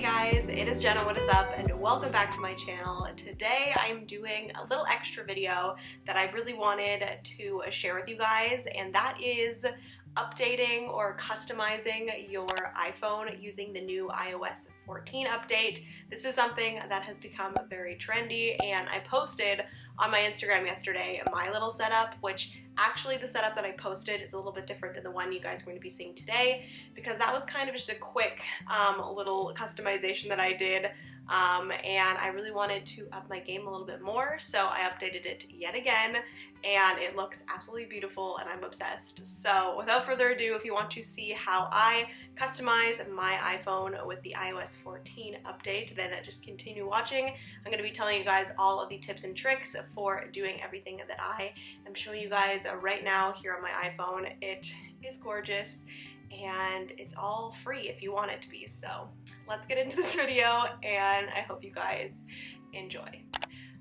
guys, it is Jenna, what is up, and welcome back to my channel. Today I'm doing a little extra video that I really wanted to share with you guys, and that is updating or customizing your iPhone using the new iOS 14 update. This is something that has become very trendy, and I posted on my Instagram yesterday my little setup, which actually the setup that I posted is a little bit different than the one you guys are going to be seeing today, because that was kind of just a quick little customization that I did, and I really wanted to up my game a little bit more, so I updated it yet again, and it looks absolutely beautiful and I'm obsessed. So without further ado, if you want to see how I customize my iPhone with the iOS 14 update, then just continue watching. I'm going to be telling you guys all of the tips and tricks for doing everything that I am showing you guys right now here on my iPhone. It is gorgeous and it's all free if you want it to be. So let's get into this video and I hope you guys enjoy.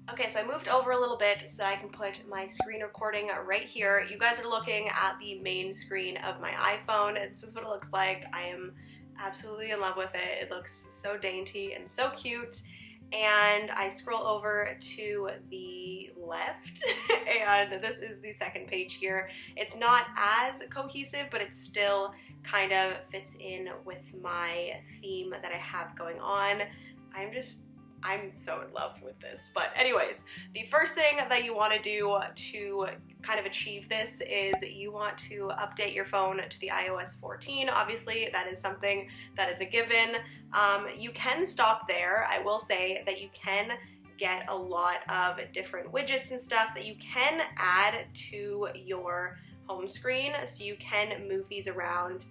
Okay, so I moved over a little bit so that I can put my screen recording right here. You guys are looking at the main screen of my iPhone. This is what it looks like. I am absolutely in love with it. It looks so dainty and so cute. And I scroll over to the left and this is the second page here. It's not as cohesive, but it still kind of fits in with my theme that I have going on. I'm so in love with this. But anyways, the first thing that you want to do to kind of achieve this is you want to update your phone to the iOS 14. Obviously, that is something that is a given. You can stop there. I will say that you can get a lot of different widgets and stuff that you can add to your home screen. So you can move these around,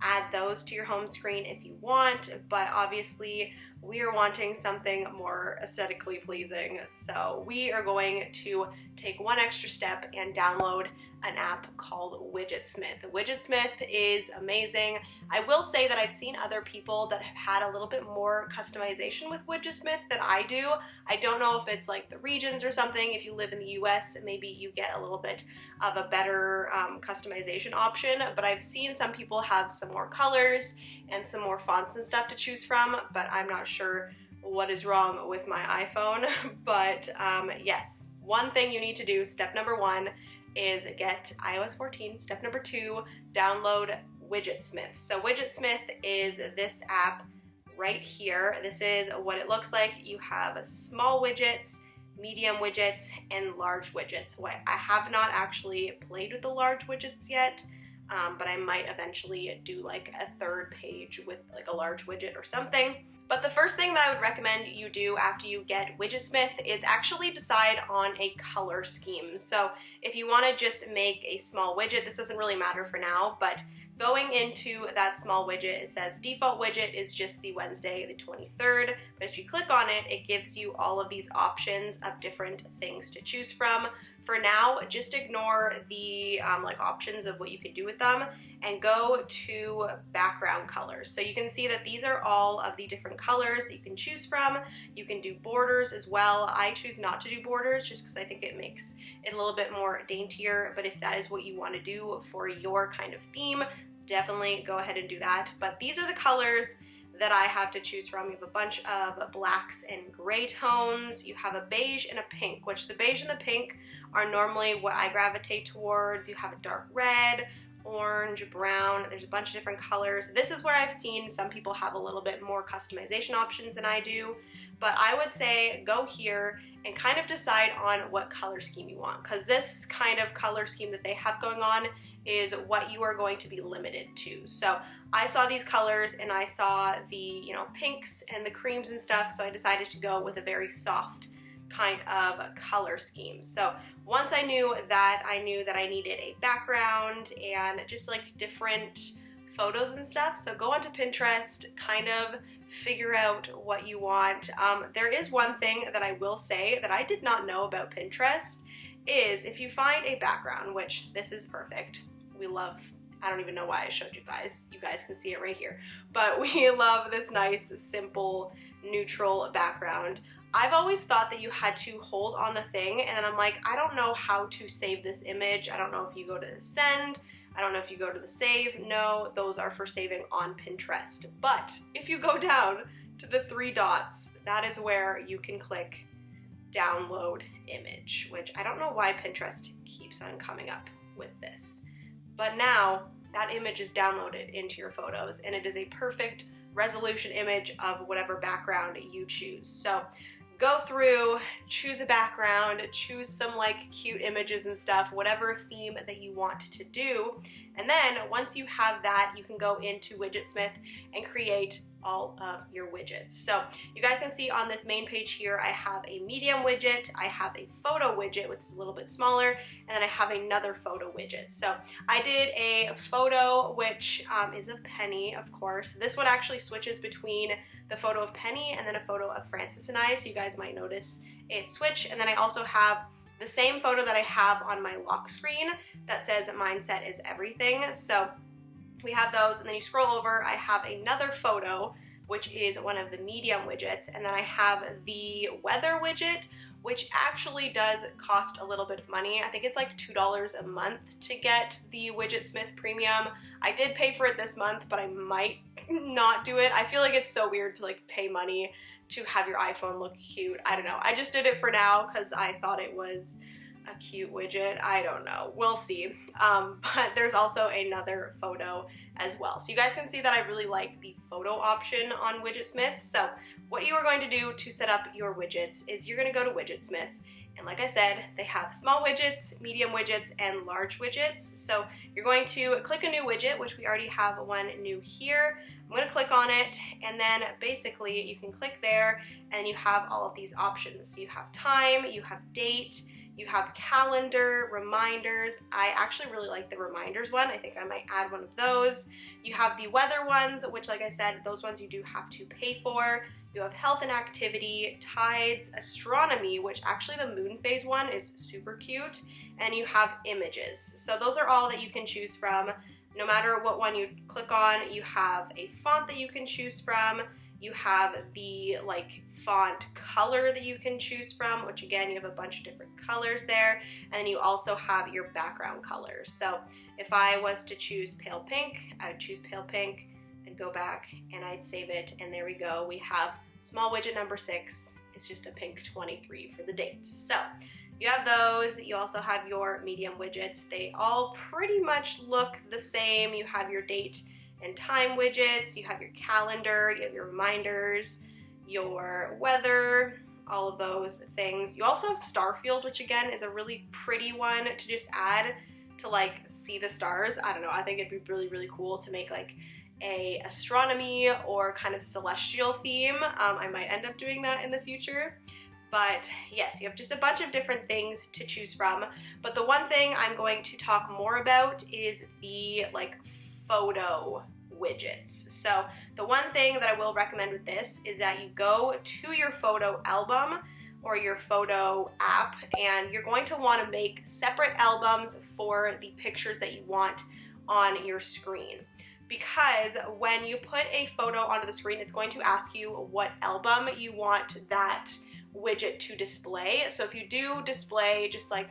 add those to your home screen if you want, but obviously we are wanting something more aesthetically pleasing. So we are going to take one extra step and download an app called Widgetsmith. Widgetsmith is amazing. I will say that I've seen other people that have had a little bit more customization with Widgetsmith than I do. I don't know if it's like the regions or something. If you live in the US, maybe you get a little bit of a better customization option, but I've seen some people have some more colors and some more fonts and stuff to choose from, but I'm not sure what is wrong with my iPhone. But yes, one thing you need to do, step number one, is get iOS 14. Step number two, download Widgetsmith. So Widgetsmith is this app right here. This is what it looks like. You have small widgets, medium widgets, and large widgets. I have not actually played with the large widgets yet, but I might eventually do like a third page with like a large widget or something. But the first thing that I would recommend you do after you get Widgetsmith is actually decide on a color scheme. So if you want to just make a small widget, this doesn't really matter for now, but going into that small widget, it says default widget is just the Wednesday the 23rd, but if you click on it, it gives you all of these options of different things to choose from. For now, just ignore the like options of what you can do with them and go to background colors. So you can see that these are all of the different colors that you can choose from. You can do borders as well. I choose not to do borders just because I think it makes it a little bit more daintier, but if that is what you want to do for your kind of theme, definitely go ahead and do that. But these are the colors that I have to choose from. You have a bunch of blacks and gray tones. You have a beige and a pink, which the beige and the pink are normally what I gravitate towards. You have a dark red, orange, brown. There's a bunch of different colors. This is where I've seen some people have a little bit more customization options than I do, but I would say go here and kind of decide on what color scheme you want, because this kind of color scheme that they have going on is what you are going to be limited to. So I saw these colors and I saw the pinks and the creams and stuff, so I decided to go with a very soft kind of color scheme. So once I knew that, I needed a background and just like different photos and stuff. So go onto Pinterest, kind of figure out what you want. There is one thing that I will say that I did not know about Pinterest is if you find a background, which this is perfect. We love, I don't even know why I showed you guys. You guys can see it right here. But we love this nice, simple, neutral background. I've always thought that you had to hold on the thing, and then I'm like, I don't know how to save this image. I don't know if you go to the send, I don't know if you go to the save. No, those are for saving on Pinterest. But if you go down to the three dots, that is where you can click download image, which I don't know why Pinterest keeps on coming up with this. But now that image is downloaded into your photos and it is a perfect resolution image of whatever background you choose. So go through, choose a background, choose some like cute images and stuff, whatever theme that you want to do. And then once you have that, you can go into Widgetsmith and create all of your widgets. So you guys can see on this main page here, I have a medium widget, I have a photo widget, which is a little bit smaller, and then I have another photo widget. So I did a photo, which is of Penny, of course. This one actually switches between the photo of Penny and then a photo of Francis and I, so you guys might notice it switch. And then I also have the same photo that I have on my lock screen that says mindset is everything. So we have those, and then you scroll over, I have another photo, which is one of the medium widgets, and then I have the weather widget, which actually does cost a little bit of money. I think it's like $2 a month to get the Widgetsmith Premium. I did pay for it this month, but I might not do it. I feel like it's so weird to like pay money to have your iPhone look cute. I don't know. I just did it for now because I thought it was a cute widget. I don't know. We'll see. But there's also another photo as well. So you guys can see that I really like the photo option on Widgetsmith. So what you are going to do to set up your widgets is you're going to go to Widgetsmith. And like I said, they have small widgets, medium widgets, and large widgets. So you're going to click a new widget, which we already have one new here. I'm going to click on it, and then basically you can click there and you have all of these options. So you have time, you have date, you have calendar, reminders. I actually really like the reminders one. I think I might add one of those. You have the weather ones, which like I said, those ones you do have to pay for. You have health and activity, tides, astronomy, which actually the moon phase one is super cute, and you have images. So those are all that you can choose from. No matter what one you click on, you have a font that you can choose from. You have the like font color that you can choose from, which again, you have a bunch of different colors there. And you also have your background colors. So if I was to choose pale pink, I would choose pale pink and go back and I'd save it. And there we go. We have small widget number 6. It's just a pink 23 for the date. So you have those. You also have your medium widgets. They all pretty much look the same. You have your date and time widgets, you have your calendar, you have your reminders, your weather, all of those things. You also have Starfield, which again is a really pretty one to just add to like see the stars. I don't know, I think it'd be really, really cool to make like a astronomy or kind of celestial theme. I might end up doing that in the future. But yes, you have just a bunch of different things to choose from. But the one thing I'm going to talk more about is the like photo widgets. So the one thing that I will recommend with this is that you go to your photo album or your photo app, and you're going to want to make separate albums for the pictures that you want on your screen. Because when you put a photo onto the screen, it's going to ask you what album you want that widget to display. So if you do display just like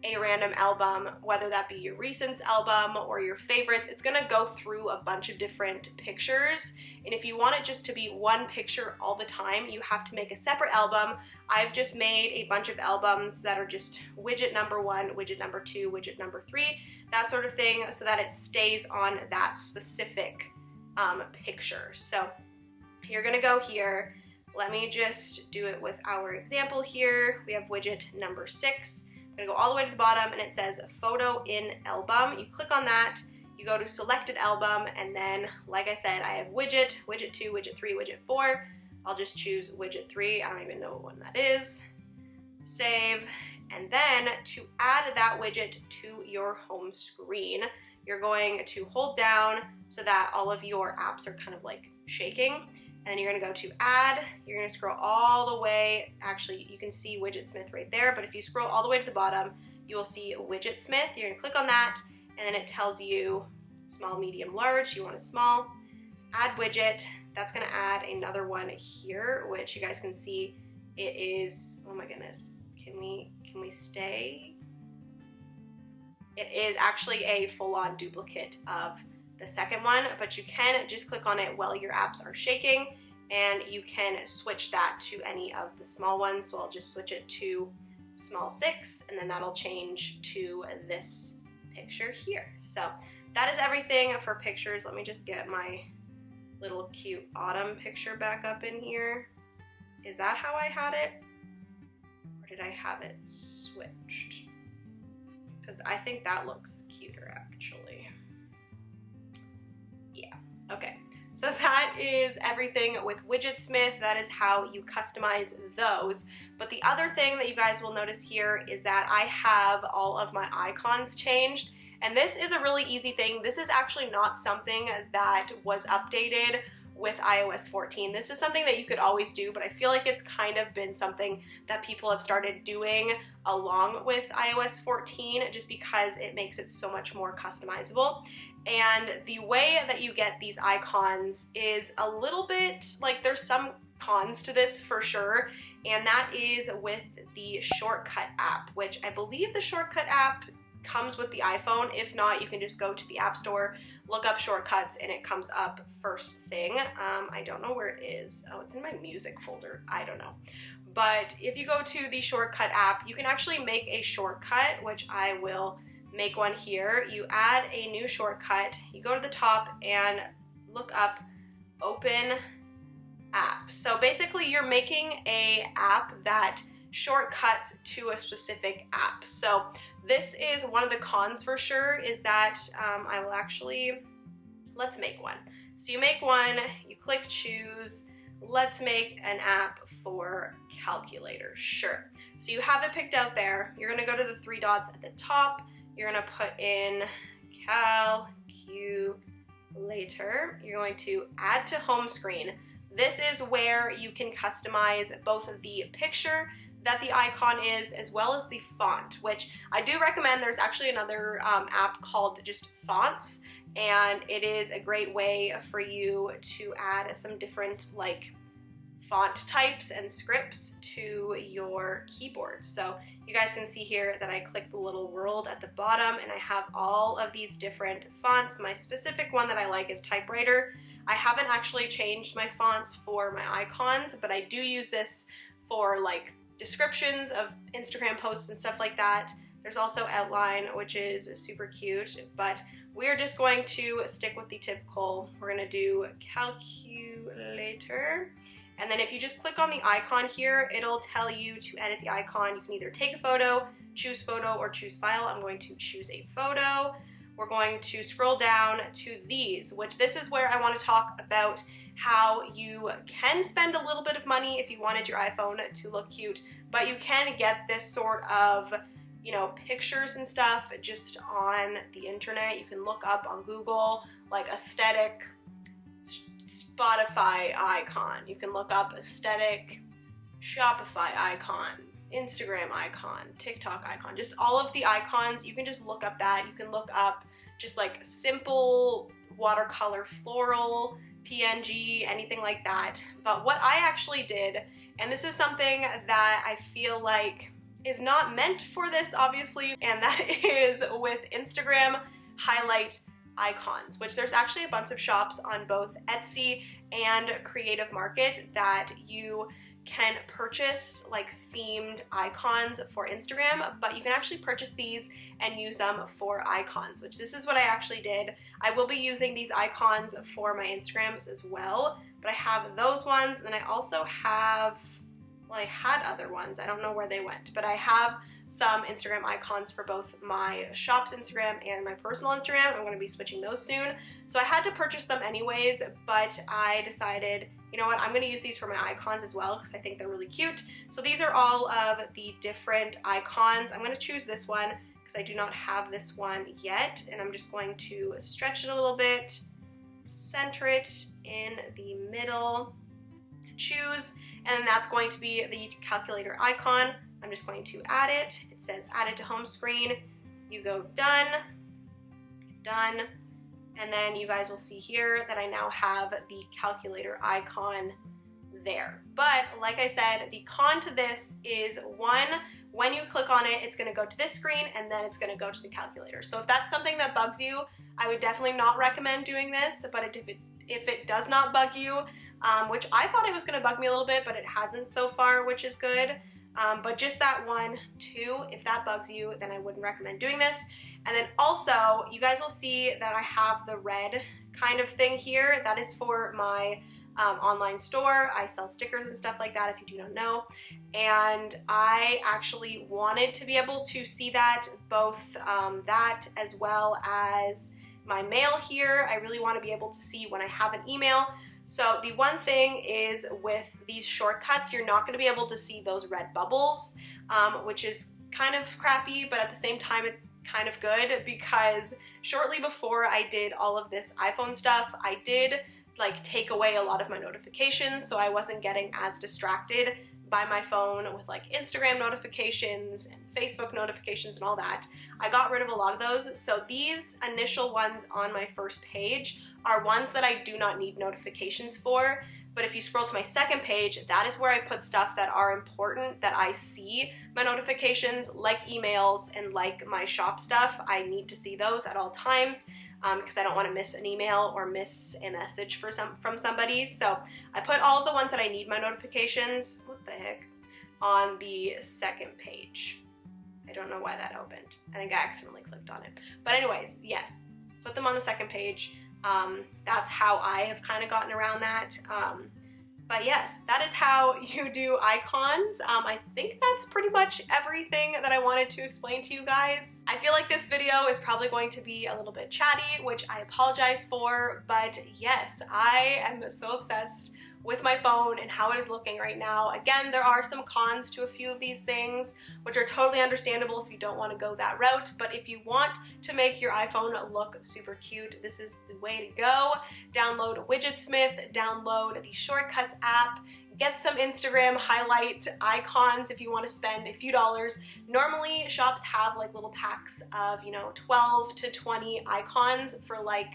a random album, whether that be your recents album or your favorites, it's gonna go through a bunch of different pictures. And if you want it just to be one picture all the time, you have to make a separate album. I've just made a bunch of albums that are just widget number 1, widget number 2, widget number 3, that sort of thing, so that it stays on that specific picture. So you're gonna go here. Let me just do it with our example here. We have widget number 6. I'm gonna go all the way to the bottom and it says photo in album. You click on that, you go to selected album, and then like I said, I have widget, widget 2, widget 3, widget 4. I'll just choose widget 3. I don't even know what one that is. Save. And then to add that widget to your home screen, you're going to hold down so that all of your apps are kind of like shaking. And then you're gonna go to add, you're gonna scroll all the way, actually you can see Widgetsmith right there, but if you scroll all the way to the bottom, you will see Widgetsmith. You're gonna click on that, and then it tells you small, medium, large, you want a small, add widget. That's gonna add another one here, which you guys can see it is, oh my goodness, can we stay? It is actually a full-on duplicate of the second one, but you can just click on it while your apps are shaking, and you can switch that to any of the small ones. So I'll just switch it to small 6, and then that'll change to this picture here. So that is everything for pictures. Let me just get my little cute autumn picture back up in here. Is that how I had it? Or did I have it switched? Because I think that looks cuter actually. Yeah, okay. So that is everything with Widgetsmith. That is how you customize those. But the other thing that you guys will notice here is that I have all of my icons changed. And this is a really easy thing. This is actually not something that was updated with iOS 14. This is something that you could always do, but I feel like it's kind of been something that people have started doing along with iOS 14 just because it makes it so much more customizable. And the way that you get these icons is a little bit, like, there's some cons to this for sure, and that is with the Shortcut app, which I believe the Shortcut app comes with the iPhone. If not, you can just go to the App Store, look up Shortcuts, and it comes up first thing. I don't know where it is. Oh, it's in my music folder. I don't know. But if you go to the Shortcut app, you can actually make a shortcut, which I will make one here. You add a new shortcut, you go to the top and look up Open App. So basically you're making a app that shortcuts to a specific app. So this is one of the cons for sure, is that I will actually, let's make one. So you make one, you click choose, let's make an app for calculator, sure. So you have it picked out there, you're gonna go to the 3 dots at the top, you're gonna put in calculator, you're going to add to home screen. This is where you can customize both the picture that the icon is as well as the font, which I do recommend. There's actually another app called just Fonts, and it is a great way for you to add some different like font types and scripts to your keyboard. So you guys can see here that I click the little world at the bottom and I have all of these different fonts. My specific one that I like is typewriter. I haven't actually changed my fonts for my icons, but I do use this for like descriptions of Instagram posts and stuff like that. There's also outline, which is super cute, but we're just going to stick with the typical. We're gonna do calculator. And then if you just click on the icon here, it'll tell you to edit the icon. You can either take a photo, or choose file. I'm going to choose a photo. We're going to scroll down to these, which this is where I want to talk about how you can spend a little bit of money if you wanted your iPhone to look cute, but you can get this sort of, you know, pictures and stuff just on the internet. You can look up on Google like aesthetic Spotify icon. You can look up aesthetic Shopify icon, Instagram icon, TikTok icon, just all of the icons. You can just look up that. You can look up just like simple watercolor floral, PNG, anything like that. But what I actually did, and this is something that I feel like is not meant for this obviously, and that is with Instagram highlight icons, which there's actually a bunch of shops on both Etsy and Creative Market that you can purchase like themed icons for Instagram, but you can actually purchase these and use them for icons, which this is what I actually did. I will be using these icons for my Instagrams as well, but I have those ones, and I also have, well, I had other ones, I don't know where they went, but I have some Instagram icons for both my shop's Instagram and my personal Instagram. I'm going to be switching those soon. So I had to purchase them anyways, but I decided, you know what, I'm going to use these for my icons as well because I think they're really cute. So these are all of the different icons. I'm going to choose this one because I do not have this one yet, and I'm just going to stretch it a little bit, center it in the middle, choose, and that's going to be the calculator icon. I'm just going to add it. It says add it to home screen. You go done, done, and then you guys will see here that I now have the calculator icon there. But like I said, the con to this is one, when you click on it, it's gonna go to this screen and then it's gonna go to the calculator. So if that's something that bugs you, I would definitely not recommend doing this, but if it does not bug you, which I thought it was going to bug me a little bit, but it hasn't so far, which is good. But just that 1, 2, if that bugs you, then I wouldn't recommend doing this. And then also, you guys will see that I have the red kind of thing here. That is for my online store. I sell stickers and stuff like that, if you do not know. And I actually wanted to be able to see that, both that as well as my mail here. I really want to be able to see when I have an email. So the one thing is, with these shortcuts, you're not going to be able to see those red bubbles, which is kind of crappy, but at the same time it's kind of good, because shortly before I did all of this iPhone stuff, I did like take away a lot of my notifications, so I wasn't getting as distracted by my phone with like Instagram notifications and Facebook notifications and all that. I got rid of a lot of those, so these initial ones on my first page are ones that I do not need notifications for. But if you scroll to my second page, that is where I put stuff that are important, that I see my notifications, like emails and like my shop stuff. I need to see those at all times, because I don't want to miss an email or miss a message from somebody. So I put all of the ones that I need my notifications, what the heck, on the second page. I don't know why that opened. I think I accidentally clicked on it. But anyways, yes, put them on the second page. That's how I have kind of gotten around that. But yes, that is how you do icons. I think that's pretty much everything that I wanted to explain to you guys. I feel like this video is probably going to be a little bit chatty, which I apologize for, but yes, I am so obsessed with my phone and how it is looking right now. Again, there are some cons to a few of these things, which are totally understandable if you don't want to go that route, but if you want to make your iPhone look super cute, this is the way to go. Download Widgetsmith, download the Shortcuts app, get some Instagram highlight icons if you want to spend a few dollars. Normally, shops have like little packs of, 12 to 20 icons for like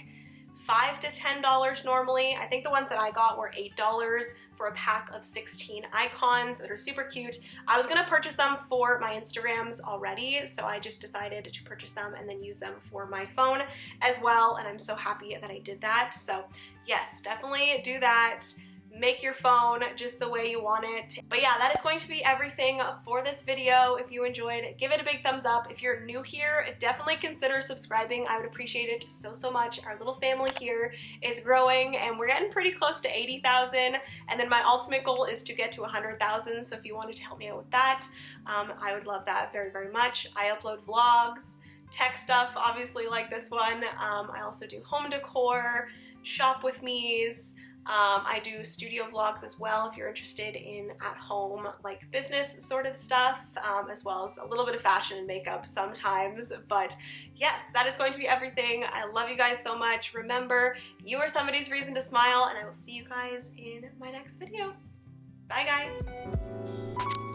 $5 to $10 normally. I think the ones that I got were $8 for a pack of 16 icons that are super cute. I was gonna purchase them for my Instagrams already, so I just decided to purchase them and then use them for my phone as well, and I'm so happy that I did that. So yes, definitely do that. Make your phone just the way you want it. But yeah, that is going to be everything for this video. If you enjoyed, give it a big thumbs up. If you're new here, definitely consider subscribing. I would appreciate it so much. Our little family here is growing and we're getting pretty close to 80,000. And then my ultimate goal is to get to 100,000. So if you wanted to help me out with that, I would love that very much. I upload vlogs, tech stuff, obviously like this one. I also do home decor, shop with me's. I do studio vlogs as well if you're interested in at-home like business sort of stuff, as well as a little bit of fashion and makeup sometimes. But yes, that is going to be everything. I love you guys so much. Remember, you are somebody's reason to smile, and I will see you guys in my next video. Bye guys!